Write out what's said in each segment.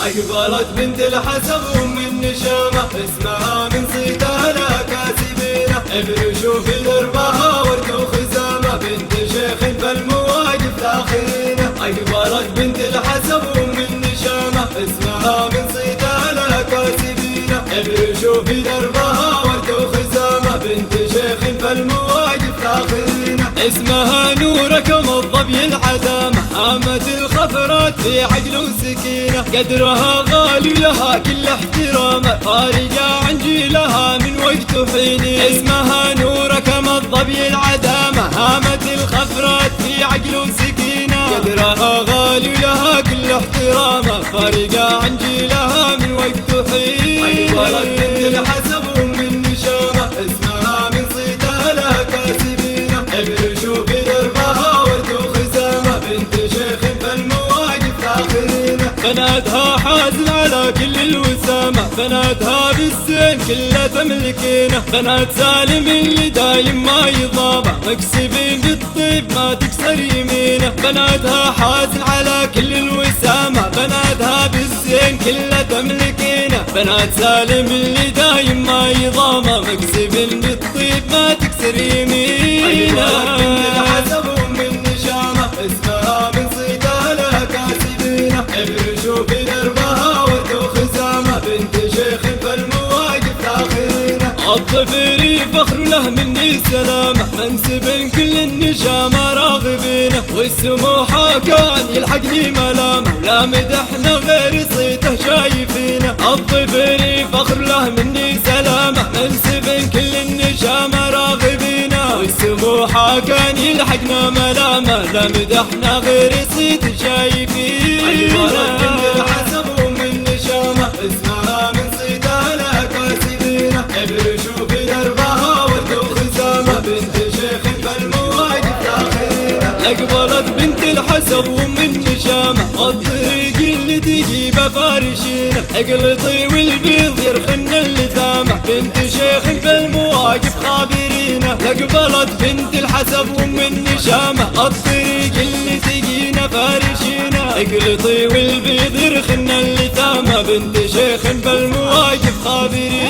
أقبلت بنت الحسب ومن نشامة، اسمها من صيتها لا كاسبينة. ابرشوا في دربها ورد وخزامة، بنت شيخ فالمواقف الآخرينة. أقبلت بنت الحسب ومن نشامة، اسمها من صيتها لا كاسبينة. ابرشوا في دربها ورد وخزامة، بنت شيخ فالمواقف الآخرينة. اسمها نورة كما الظبي العدامة، هامة الخفرات في عقل وسكينة. قدرها غالي لها كل احترامة، فارقة عن جيلها من وقت وحين. اسمها نورة كما الظبي العدامة، هامة الخفرات في عقل وسكينة. قدرها غالي لها كل احترامة، فارقة عن جيلها من وقت وحين. أقبلت بنت الحسب ومن نشامة، اسمها من صيتها لا كاسبينة. ابرشوا في دربها ورد وخزامة، بنت شيخ فالمواقف الآخرينة. بناتها حازن على كل الوسامة، بناتها بالزين كلها تملكينه. بنات سالم اللي دايم ما يضامه، مكسبين بالطيب ما تكسر يمينه. بناتها حازن على كل الوسامة، بناتها بالزين كلها تملكينه. بنات سالم اللي دايم ما يضامه، مكسبين بالطيب ما تكسر يمينه. الحسب ومن نشامة، اسمها من صيتها لا كاسبينة. ابرشوا في دربها ورد وخزامة، بنت شيخ فالمواقف الآخرينة. الظفري فخر له مني سلامة، منسب كل النشامة راغبينه. والسموحة كان يلحقني ملامة، ولا مدحنا غير صيته شايفينه. الظفري فخر له مني سلامة، منسب كل النشامة راغبينه. والسموحة كان يلحقنا ملامة، لا مدحنا غير صيته شايفينه. أقبلت بنت الحسب ومن نشامة، اسمها من صيتها لا كاسبينة. ابرشوا في دربها ورد وخزامة، بنت شيخ فالمواقف الآخرينة. أقبلت بنت الحسب ومن نشامة، الطريق اللي تجيبه فارشينه. اقلطي والبيض يرخن اللثامة، بنت شيخ فالمواقف خابرينه. أقبلت بنت الحسب ومن نشامة، الطريق اللي تجينا فارشينه. اقلطي والبيض يرخن اللثامة، بنت شيخ فالمواقف خابرينه.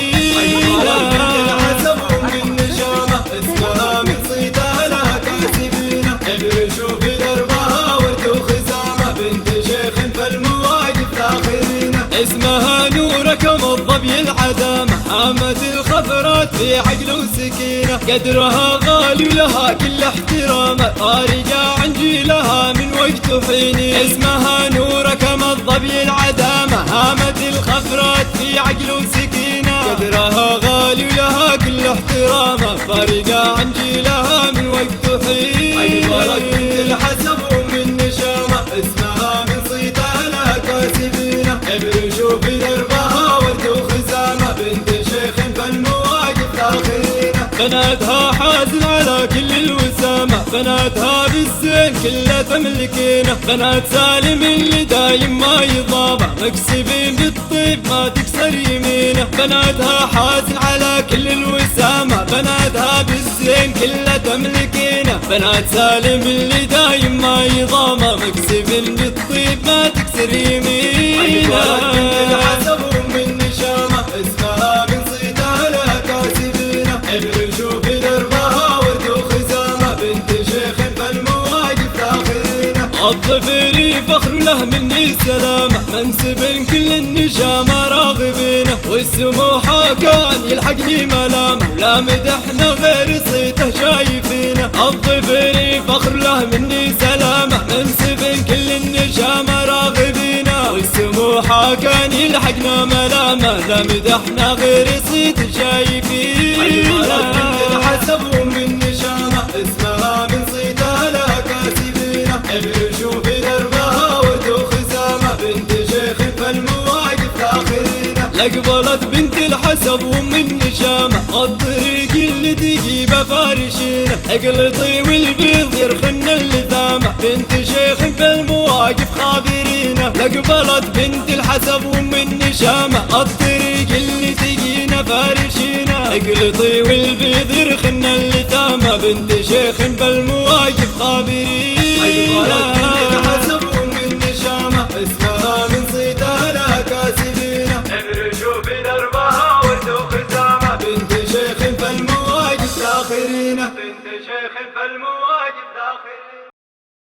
بنت الحسب ومن نشامة، اسمها من صيتها لا كاسبينة. ابرشوا في دربها ورد وخزامة، بنت شيخ فالمواقف الآخرينة. اسمها نورة كما الظبي العدامة، هامة الخفرات في عقل وسكينة. قدرها غالي لها كل احترامة، فارقة عن جيلها من وقت وحين. اسمها نورة كما الظبي العدامة، هامة الخفرات في عقل وسكينة. قدرها غالي لها كل احترامة، فارقة عن جيلها من وقت وحين. أقبلت بنت الحسب ومن نشامة، اسمها من صيتها لا كاسبينة. ابرشوا في دربها ورد وخزامة، بنت شيخ فالمواقف الآخرينة. بناتها حازن على كل الوسامة، بناتها بالزين كلها تملكينه. بنات سالم اللي دايم ما يضامه، مكسبين بالطيب ما تكسر يمينه. بناتها حازن على كل الوسامة، بناتها بالزين كلها تملكينه. بنات سالم اللي دايم ما يضامه، مكسبين بالطيب ما تكسر يمينه. بنت الحسب ومن نشامة، اسمها من صيتها لا كاسبينة. ابرشوا في دربها ورد وخزامة، بنت شيخ فالمواقف الآخرينة. الظفري فخر له مني سلامة، منسب كل النشامة راغبينه. والسموحة كان يلحقني ملامة، ولا مدحنا غير صيته شايفينه. الظفري فخر له مني سلامة، منسب كل النشامة راغبينه. والسموحة كان يلحقنا ملامة، لا مدحنا غير صيته شايفينه. أقبلت بنت الحسب ومن نشامة، اسمها من صيتها لا كاسبينة. ابرشوا في دربها ورد وخزامة، بنت شيخ فالمواقف الآخرينة. أقبلت بنت الحسب ومن نشامة، الطريق اللي تجيبه فارشينه. اقلطي والبيض يرخن اللثامة، بنت شيخ فالمواقف خابرينه. أقبلت بنت الحسب ومن نشامة، الطريق اللي تجينا فارشينه. اقلطي والبيض يرخن اللثامة، بنت شيخ فالمواقف خابرينه. أقبلت بنت الحسب ومن نشامة، اسمها من صيتها لا بنت شيخ فالمواقف داخلية.